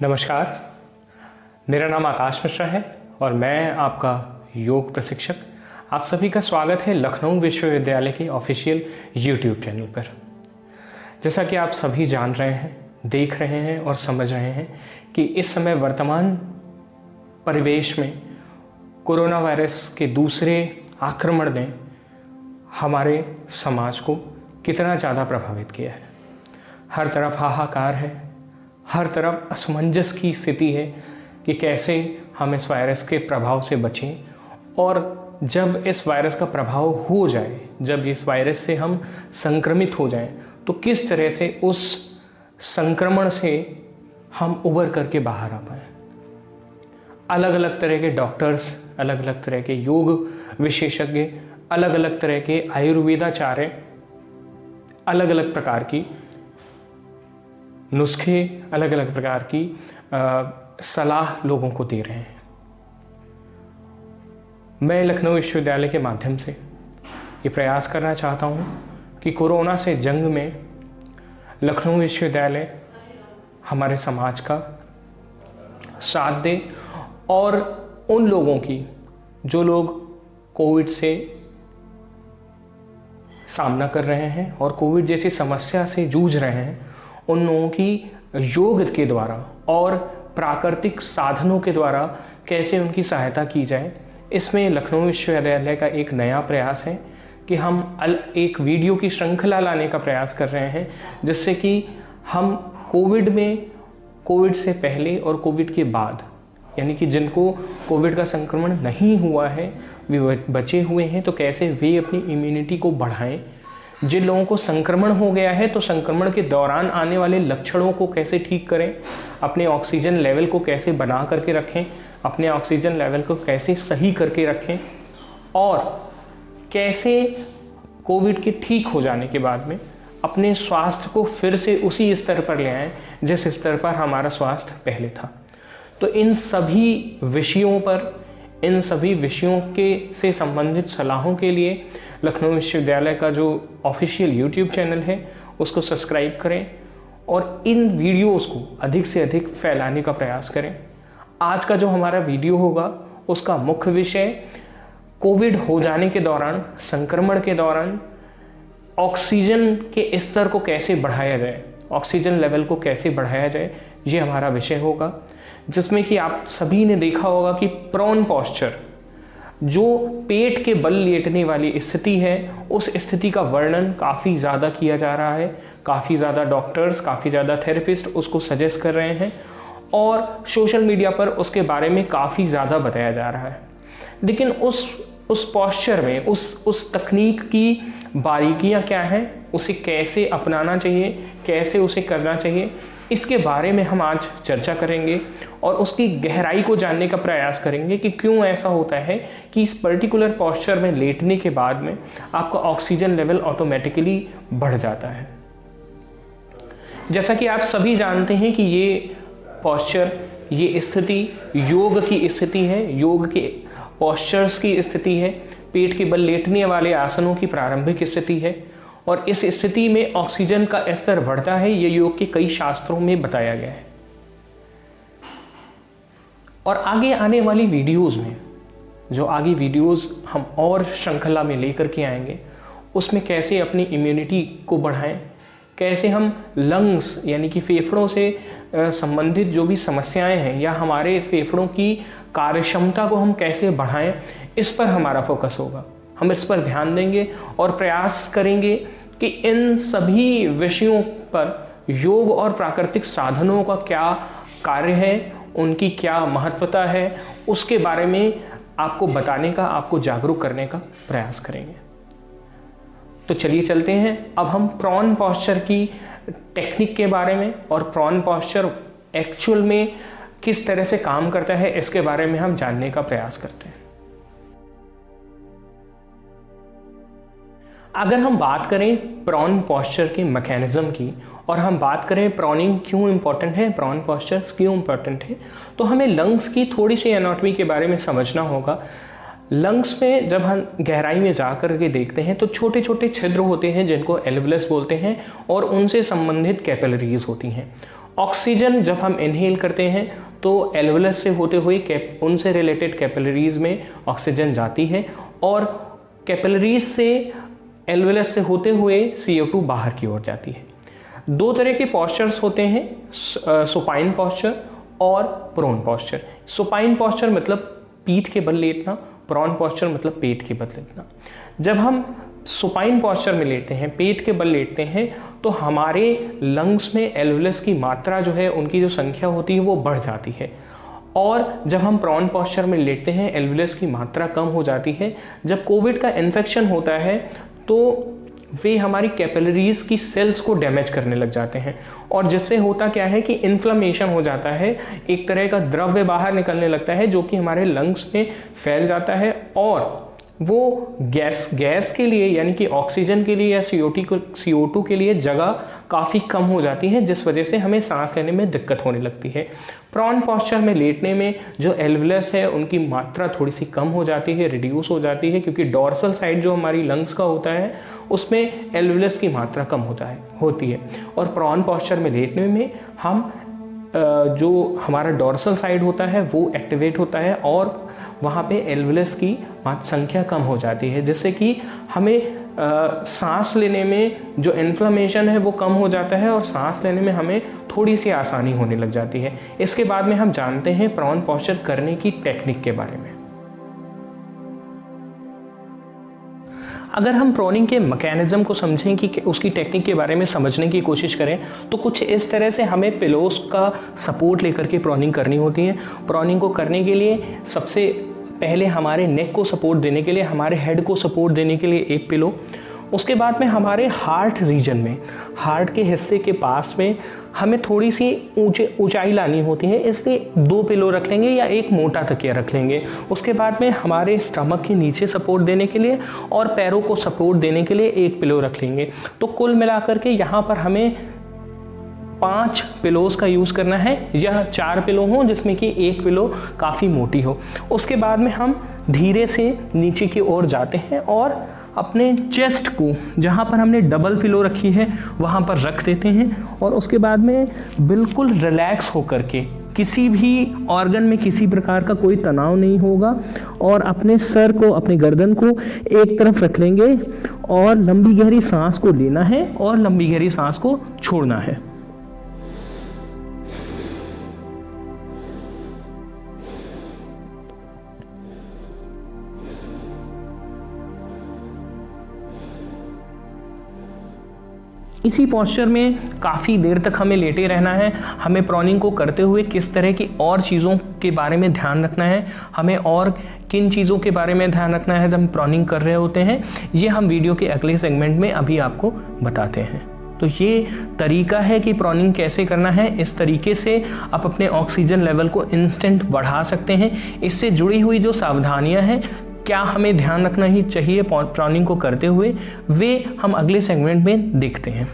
नमस्कार, मेरा नाम आकाश मिश्रा है और मैं आपका योग प्रशिक्षक। आप सभी का स्वागत है लखनऊ विश्वविद्यालय के ऑफिशियल यूट्यूब चैनल पर। जैसा कि आप सभी जान रहे हैं, देख रहे हैं और समझ रहे हैं कि इस समय वर्तमान परिवेश में कोरोना वायरस के दूसरे आक्रमण ने हमारे समाज को कितना ज़्यादा प्रभावित किया है। हर तरफ हाहाकार है, हर तरफ असमंजस की स्थिति है कि कैसे हम इस वायरस के प्रभाव से बचें और जब इस वायरस का प्रभाव हो जाए, जब इस वायरस से हम संक्रमित हो जाएं, तो किस तरह से उस संक्रमण से हम उबर करके बाहर आ पाएँ। अलग अलग तरह के डॉक्टर्स, अलग अलग तरह के योग विशेषज्ञ, अलग अलग तरह के आयुर्वेदाचार्य, अलग अलग प्रकार की नुस्खे, अलग अलग प्रकार की सलाह लोगों को दे रहे हैं। मैं लखनऊ विश्वविद्यालय के माध्यम से ये प्रयास करना चाहता हूँ कि कोरोना से जंग में लखनऊ विश्वविद्यालय हमारे समाज का साथ दे और उन लोगों की जो लोग कोविड से सामना कर रहे हैं और कोविड जैसी समस्या से जूझ रहे हैं, उन लोगों की योग के द्वारा और प्राकृतिक साधनों के द्वारा कैसे उनकी सहायता की जाए। इसमें लखनऊ विश्वविद्यालय का एक नया प्रयास है कि हम एक वीडियो की श्रृंखला लाने का प्रयास कर रहे हैं, जिससे कि हम कोविड से पहले और कोविड के बाद, यानी कि जिनको कोविड का संक्रमण नहीं हुआ है, वे बचे हुए हैं, तो कैसे वे अपनी इम्यूनिटी को बढ़ाएं। जिन लोगों को संक्रमण हो गया है तो संक्रमण के दौरान आने वाले लक्षणों को कैसे ठीक करें, अपने ऑक्सीजन लेवल को कैसे बना करके रखें, अपने ऑक्सीजन लेवल को कैसे सही करके रखें और कैसे कोविड के ठीक हो जाने के बाद में अपने स्वास्थ्य को फिर से उसी स्तर पर ले आएं जिस स्तर पर हमारा स्वास्थ्य पहले था। तो इन सभी विषयों से संबंधित सलाहों के लिए लखनऊ विश्वविद्यालय का जो ऑफिशियल यूट्यूब चैनल है उसको सब्सक्राइब करें और इन वीडियोस को अधिक से अधिक फैलाने का प्रयास करें। आज का जो हमारा वीडियो होगा उसका मुख्य विषय कोविड हो जाने के दौरान, संक्रमण के दौरान ऑक्सीजन के स्तर को कैसे बढ़ाया जाए, ऑक्सीजन लेवल को कैसे बढ़ाया जाए, ये हमारा विषय होगा। जिसमें कि आप सभी ने देखा होगा कि प्रॉन पोस्चर, जो पेट के बल लेटने वाली स्थिति है, उस स्थिति का वर्णन काफ़ी ज़्यादा किया जा रहा है। काफ़ी ज़्यादा डॉक्टर्स, काफ़ी ज़्यादा थेरेपिस्ट उसको सजेस्ट कर रहे हैं और सोशल मीडिया पर उसके बारे में काफ़ी ज़्यादा बताया जा रहा है। लेकिन उस पोस्चर में उस तकनीक की बारीकियां क्या हैं, उसे कैसे अपनाना चाहिए, कैसे उसे करना चाहिए, इसके बारे में हम आज चर्चा करेंगे और उसकी गहराई को जानने का प्रयास करेंगे कि क्यों ऐसा होता है कि इस पर्टिकुलर पोस्चर में लेटने के बाद में आपका ऑक्सीजन लेवल ऑटोमेटिकली बढ़ जाता है। जैसा कि आप सभी जानते हैं कि ये पोस्चर, ये स्थिति योग की स्थिति है, योग के पोस्चर्स की स्थिति है, पेट के बल लेटने वाले आसनों की प्रारंभिक स्थिति है और इस स्थिति में ऑक्सीजन का स्तर बढ़ता है। ये योग के कई शास्त्रों में बताया गया है। और आगे आने वाली वीडियोस में, जो आगे वीडियोस हम और श्रृंखला में लेकर के आएंगे, उसमें कैसे अपनी इम्यूनिटी को बढ़ाएं, कैसे हम लंग्स यानी कि फेफड़ों से संबंधित जो भी समस्याएं हैं या हमारे फेफड़ों की कार्यक्षमता को हम कैसे बढ़ाएं, इस पर हमारा फोकस होगा। हम इस पर ध्यान देंगे और प्रयास करेंगे कि इन सभी विषयों पर योग और प्राकृतिक साधनों का क्या कार्य है, उनकी क्या महत्वता है, उसके बारे में आपको बताने का, आपको जागरूक करने का प्रयास करेंगे। तो चलिए चलते हैं अब हम प्रॉन पोस्चर की टेक्निक के बारे में और प्रॉन पोस्चर एक्चुअल में किस तरह से काम करता है, इसके बारे में हम जानने का प्रयास करते हैं। अगर हम बात करें प्रॉन पोस्चर के मैकेनिज्म की और हम बात करें प्रॉनिंग क्यों इंपॉर्टेंट है, प्रॉन पोस्चर्स क्यों इंपॉर्टेंट है, तो हमें लंग्स की थोड़ी सी एनाटॉमी के बारे में समझना होगा। लंग्स में जब हम गहराई में जा कर के देखते हैं तो छोटे छोटे छिद्र होते हैं जिनको एल्वुलस बोलते हैं और उनसे संबंधित कैपिलरीज होती हैं ऑक्सीजन जब हम इनहेल करते हैं तो एल्वुलस से होते हुए उनसे रिलेटेड कैपिलरीज में ऑक्सीजन जाती है और कैपिलरीज से एल्वुलस से होते हुए CO2 बाहर की ओर जाती है। दो तरह के पॉस्चर्स होते हैं, सुपाइन पॉस्चर और प्रोन पॉस्चर। सुपाइन पॉस्चर मतलब पीठ के बल लेटना, प्रोन पॉस्चर मतलब पेट के बल लेटना। जब हम सुपाइन पॉस्चर में लेटते हैं, पेट के बल लेटते हैं, तो हमारे लंग्स में एल्वुलस की मात्रा जो है, उनकी जो संख्या होती है वो बढ़ जाती है। और जब हम प्रोन पॉस्चर में लेटते हैं, एल्वुलस की मात्रा कम हो जाती है। जब कोविड का इन्फेक्शन होता है तो वे हमारी कैपिलरीज की सेल्स को डैमेज करने लग जाते हैं और जिससे होता क्या है कि इन्फ्लेमेशन हो जाता है, एक तरह का द्रव्य बाहर निकलने लगता है जो कि हमारे लंग्स में फैल जाता है और वो गैस के लिए यानी कि ऑक्सीजन के लिए या CO2 के लिए जगह काफ़ी कम हो जाती है, जिस वजह से हमें सांस लेने में दिक्कत होने लगती है। प्रॉन पॉस्चर में लेटने में जो एल्वुलस है उनकी मात्रा थोड़ी सी कम हो जाती है, रिड्यूस हो जाती है, क्योंकि डॉर्सल साइड जो हमारी लंग्स का होता है उसमें एल्वुलस की मात्रा कम होती है। और प्रॉन पॉस्चर में लेटने में हम जो हमारा डॉर्सल साइड होता है वो एक्टिवेट होता है और वहाँ पे एल्वुलस की संख्या कम हो जाती है, जिससे कि हमें सांस लेने में जो इन्फ्लेमेशन है वो कम हो जाता है और सांस लेने में हमें थोड़ी सी आसानी होने लग जाती है। इसके बाद में हम जानते हैं प्रॉन पॉस्चर करने की टेक्निक के बारे में। अगर हम प्रॉनिंग के मैकेनिज्म को समझें कि उसकी टेक्निक के बारे में समझने की कोशिश करें तो कुछ इस तरह से हमें पिलोस का सपोर्ट लेकर के प्रॉनिंग करनी होती है। प्रॉनिंग को करने के लिए सबसे पहले हमारे नेक को सपोर्ट देने के लिए, हमारे हेड को सपोर्ट देने के लिए एक पिलो, उसके बाद में हमारे हार्ट रीजन में, हार्ट के हिस्से के पास में हमें थोड़ी सी ऊंचाई लानी होती है, इसलिए 2 पिलो रख लेंगे या एक मोटा तकिया रख लेंगे। उसके बाद में हमारे स्टमक के नीचे सपोर्ट देने के लिए और पैरों को सपोर्ट देने के लिए एक पिलो रख लेंगे। तो कुल मिलाकर के यहाँ पर हमें 5 पिलोस का यूज़ करना है या 4 पिलो हों जिसमें कि एक पिलो काफ़ी मोटी हो। उसके बाद में हम धीरे से नीचे की ओर जाते हैं और अपने चेस्ट को जहाँ पर हमने डबल पिलो रखी है वहाँ पर रख देते हैं और उसके बाद में बिल्कुल रिलैक्स होकर के, किसी भी ऑर्गन में किसी प्रकार का कोई तनाव नहीं होगा और अपने सर को, अपने गर्दन को एक तरफ रख लेंगे और लंबी गहरी सांस को लेना है और लंबी गहरी सांस को छोड़ना है। इसी पॉस्चर में काफ़ी देर तक हमें लेटे रहना है। हमें प्रॉनिंग को करते हुए किस तरह की और चीज़ों के बारे में ध्यान रखना है, हमें और किन चीज़ों के बारे में ध्यान रखना है जब हम प्रॉनिंग कर रहे होते हैं, ये हम वीडियो के अगले सेगमेंट में अभी आपको बताते हैं। तो ये तरीका है कि प्रॉनिंग कैसे करना है। इस तरीके से आप अपने ऑक्सीजन लेवल को इंस्टेंट बढ़ा सकते हैं। इससे जुड़ी हुई जो सावधानियां हैं, क्या हमें ध्यान रखना ही चाहिए प्रॉनिंग को करते हुए, वे हम अगले सेगमेंट में देखते हैं।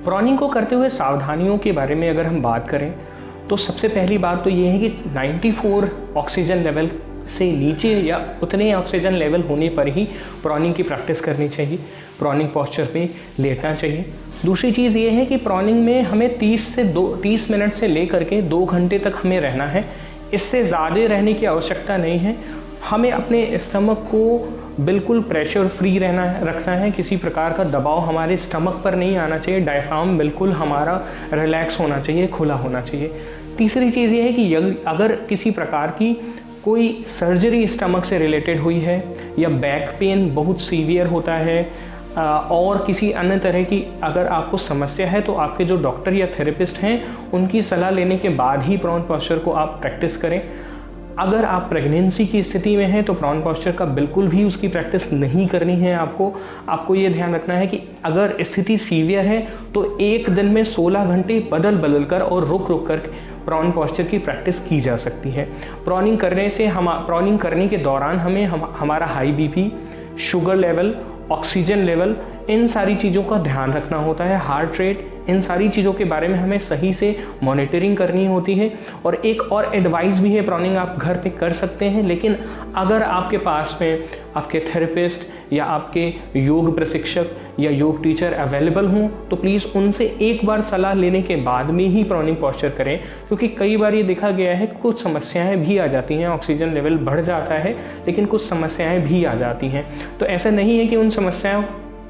प्रॉनिंग को करते हुए सावधानियों के बारे में अगर हम बात करें तो सबसे पहली बात तो ये है कि 94 ऑक्सीजन लेवल से नीचे या उतने ऑक्सीजन लेवल होने पर ही प्रॉनिंग की प्रैक्टिस करनी चाहिए, प्रॉनिंग पॉस्चर पे लेटना चाहिए। दूसरी चीज़ ये है कि प्रॉनिंग में हमें 30 मिनट से लेकर के 2 घंटे तक हमें रहना है। इससे ज़्यादा रहने की आवश्यकता नहीं है। हमें अपने स्टमक को बिल्कुल प्रेशर फ्री रखना है, किसी प्रकार का दबाव हमारे स्टमक पर नहीं आना चाहिए। डायफ्राम बिल्कुल हमारा रिलैक्स होना चाहिए, खुला होना चाहिए। तीसरी चीज़ ये है कि अगर किसी प्रकार की कोई सर्जरी स्टमक से रिलेटेड हुई है या बैक पेन बहुत सीवियर होता है और किसी अन्य तरह की अगर आपको समस्या है तो आपके जो डॉक्टर या थेरेपिस्ट हैं उनकी सलाह लेने के बाद ही प्रॉन पॉस्चर को आप प्रैक्टिस करें। अगर आप प्रेगनेंसी की स्थिति में हैं तो प्रॉन पॉस्चर का बिल्कुल भी उसकी प्रैक्टिस नहीं करनी है। आपको ये ध्यान रखना है कि अगर स्थिति सीवियर है तो एक दिन में 16 घंटे बदल कर और रुक कर प्रॉन पॉस्चर की प्रैक्टिस की जा सकती है। प्रॉनिंग करने के दौरान हमें हमारा high BP, sugar level, oxygen level, इन सारी चीज़ों का ध्यान रखना होता है। हार्ट रेट, इन सारी चीज़ों के बारे में हमें सही से मॉनिटरिंग करनी होती है। और एक और एडवाइस भी है, प्रॉनिंग आप घर पे कर सकते हैं, लेकिन अगर आपके पास में आपके थेरेपिस्ट या आपके योग प्रशिक्षक या योग टीचर अवेलेबल हों तो प्लीज़ उनसे एक बार सलाह लेने के बाद में ही प्रॉनिंग पॉस्चर करें, क्योंकि कई बार ये देखा गया है कुछ समस्याएं भी आ जाती हैं, ऑक्सीजन लेवल बढ़ जाता है लेकिन कुछ समस्याएं भी आ जाती हैं। तो ऐसा नहीं है कि उन समस्याओं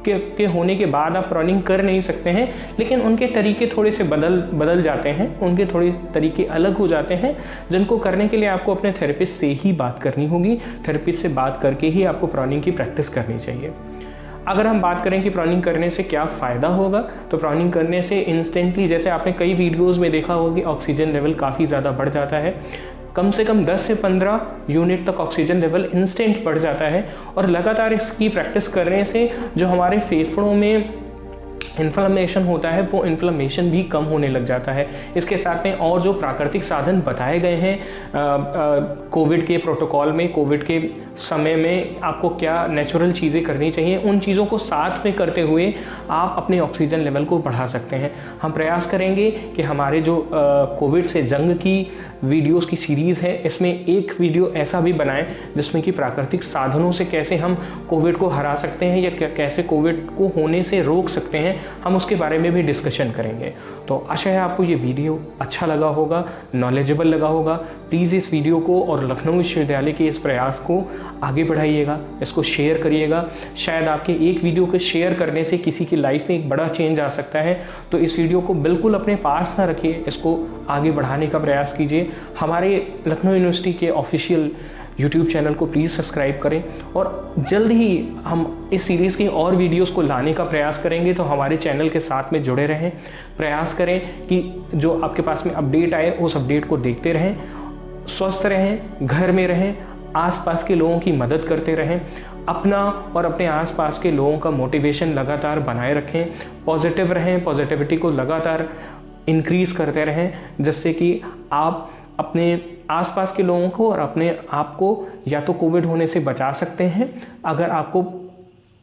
के होने के बाद आप प्रॉनिंग कर नहीं सकते हैं, लेकिन उनके तरीके थोड़े से बदल जाते हैं, उनके थोड़े तरीके अलग हो जाते हैं, जिनको करने के लिए आपको अपने थेरेपिस्ट से ही बात करनी होगी। थेरेपिस्ट से बात करके ही आपको प्रॉनिंग की प्रैक्टिस करनी चाहिए। अगर हम बात करें कि प्रॉनिंग करने से क्या फ़ायदा होगा, तो प्रॉनिंग करने से इंस्टेंटली, जैसे आपने कई वीडियोज़ में देखा होगा कि ऑक्सीजन लेवल काफ़ी ज़्यादा बढ़ जाता है, कम से कम 10 से 15 यूनिट तक ऑक्सीजन लेवल इंस्टेंट बढ़ जाता है। और लगातार इसकी प्रैक्टिस करने से जो हमारे फेफड़ों में इन्फ्लेमेशन होता है वो इन्फ्लेमेशन भी कम होने लग जाता है। इसके साथ में और जो प्राकृतिक साधन बताए गए हैं कोविड के प्रोटोकॉल में, कोविड के समय में आपको क्या नेचुरल चीज़ें करनी चाहिए, उन चीज़ों को साथ में करते हुए आप अपने ऑक्सीजन लेवल को बढ़ा सकते हैं। हम प्रयास करेंगे कि हमारे जो कोविड से जंग की वीडियोस की सीरीज़ है, इसमें एक वीडियो ऐसा भी बनाएं जिसमें कि प्राकृतिक साधनों से कैसे हम कोविड को हरा सकते हैं या कैसे कोविड को होने से रोक सकते हैं, हम उसके बारे में भी डिस्कशन करेंगे। तो आशा है आपको ये वीडियो अच्छा लगा होगा, नॉलेजेबल लगा होगा। प्लीज़ इस वीडियो को और लखनऊ विश्वविद्यालय के इस प्रयास को आगे बढ़ाइएगा, इसको शेयर करिएगा। शायद आपके एक वीडियो को शेयर करने से किसी की लाइफ में एक बड़ा चेंज आ सकता है। तो इस वीडियो को बिल्कुल अपने पास ना रखिए, इसको आगे बढ़ाने का प्रयास कीजिए। हमारे लखनऊ यूनिवर्सिटी के ऑफिशियल यूट्यूब चैनल को प्लीज़ सब्सक्राइब करें और जल्द ही हम इस सीरीज़ की और वीडियोस को लाने का प्रयास करेंगे। तो हमारे चैनल के साथ में जुड़े रहें, प्रयास करें कि जो आपके पास में अपडेट आए उस अपडेट को देखते रहें, स्वस्थ रहें, घर में रहें, आसपास के लोगों की मदद करते रहें, अपना और अपने आसपास के लोगों का मोटिवेशन लगातार बनाए रखें, पॉजिटिव रहें, पॉजिटिविटी को लगातार इंक्रीज़ करते रहें, जिससे कि आप अपने आसपास के लोगों को और अपने आप को या तो कोविड होने से बचा सकते हैं। अगर आपको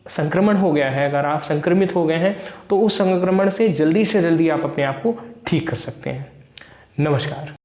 संक्रमण हो गया है, अगर आप संक्रमित हो गए हैं, तो उस संक्रमण से जल्दी आप अपने आप को ठीक कर सकते हैं। नमस्कार।